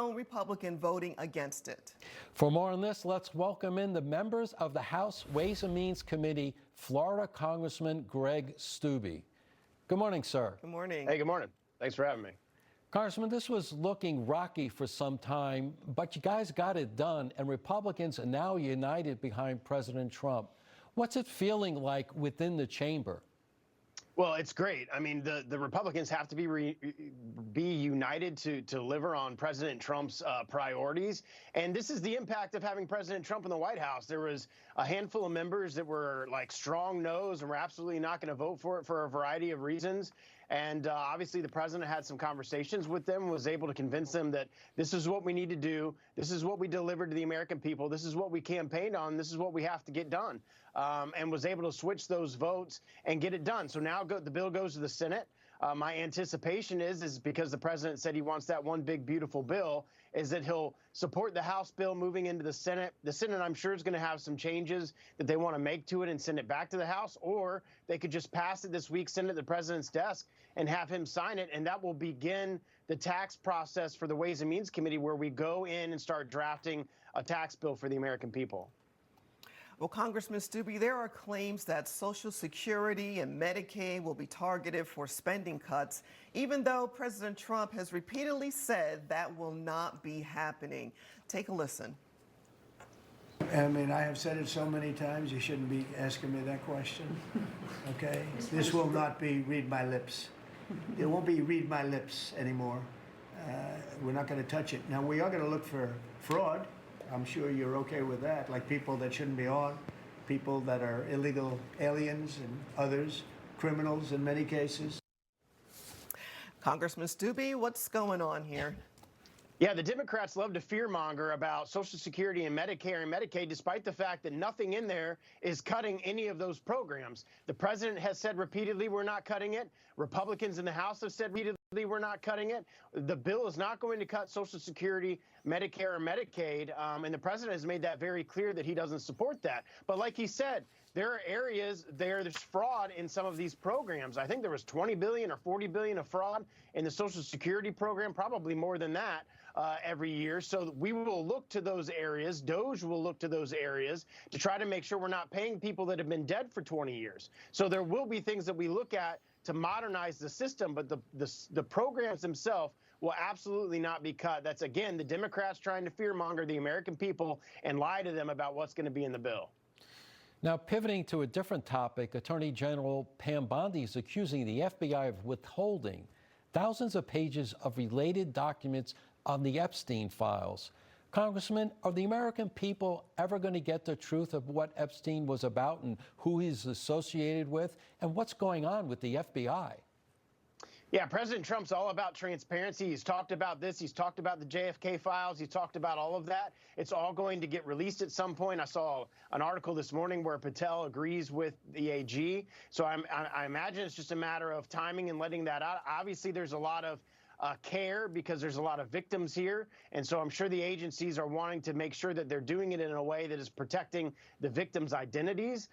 lone Republican voting against it. For more on this, let's welcome in the members of the House Ways and Means Committee, Florida Congressman Greg Steube. Good morning, sir. Good morning. Hey, good morning. Thanks for having me. Congressman, this was looking rocky for some time, but you guys got it done, and Republicans are now united behind President Trump. What's it feeling like within the chamber? Well, it's great. I mean, the Republicans have to be united to deliver on President Trump's priorities. And this is the impact of having President Trump in the White House. There was a handful of members that were like strong no's and were absolutely not going to vote for it for a variety of reasons. And obviously, the president had some conversations with them, was able to convince them that this is what we need to do. This is what we delivered to the American people. This is what we campaigned on. This is what we have to get done, and was able to switch those votes and get it done. So now the bill goes to the Senate. My anticipation is because the president said he wants that one big, beautiful bill, is that he'll support the House bill moving into the Senate. The Senate, I'm sure, is going to have some changes that they want to make to it and send it back to the House, or they could just pass it this week, send it to the president's desk, and have him sign it, and that will begin the tax process for the Ways and Means Committee, where we go in and start drafting a tax bill for the American people. Well, Congressman Steube, there are claims that Social Security and Medicaid will be targeted for spending cuts, even though President Trump has repeatedly said that will not be happening. Take a listen. I mean, I have said it so many times, you shouldn't be asking me that question, okay? This will not be read my lips. It won't be read my lips anymore. We're not going to touch it. Now, we are going to look for fraud. I'm sure you're okay with that, like people that shouldn't be on, people that are illegal aliens and others, criminals in many cases. Congressman Steube, what's going on here? Yeah, the Democrats love to fearmonger about Social Security and Medicare and Medicaid, despite the fact that nothing in there is cutting any of those programs. The president has said repeatedly we're not cutting it. Republicans in the House have said repeatedly we're not cutting it. The bill is not going to cut Social Security, Medicare, or Medicaid, and the president has made that very clear that he doesn't support that. But like he said, there are areas there's fraud in some of these programs. I think there was $20 billion or $40 billion of fraud in the Social Security program, probably more than that. Every year. So we will look to those areas. DOJ will look to those areas to try to make sure we're not paying people that have been dead for 20 years. So there will be things that we look at to modernize the system, but the programs themselves will absolutely not be cut. That's, again, the Democrats trying to fearmonger the American people and lie to them about what's going to be in the bill. Now, pivoting to a different topic, Attorney General Pam Bondi is accusing the FBI of withholding thousands of pages of related documents on the Epstein files. Congressman, are the American people ever going to get the truth of what Epstein was about and who he's associated with and what's going on with the FBI? Yeah, President Trump's all about transparency. He's talked about this. He's talked about the JFK files. He's talked about all of that. It's all going to get released at some point. I saw an article this morning where Patel agrees with the AG. So I imagine it's just a matter of timing and letting that out. Obviously, there's a lot of care because there's a lot of victims here. And so I'm sure the agencies are wanting to make sure that they're doing it in a way that is protecting the victims' identities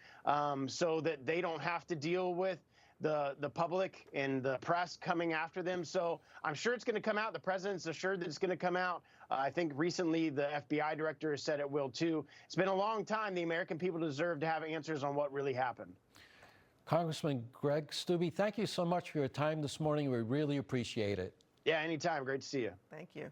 so that they don't have to deal with the public and the press coming after them. So I'm sure it's going to come out. The president's assured that it's going to come out. I think recently the FBI director has said it will too. It's been a long time. The American people deserve to have answers on what really happened. Congressman Greg Steube, thank you so much for your time this morning. We really appreciate it. Yeah, anytime. Great to see you. Thank you.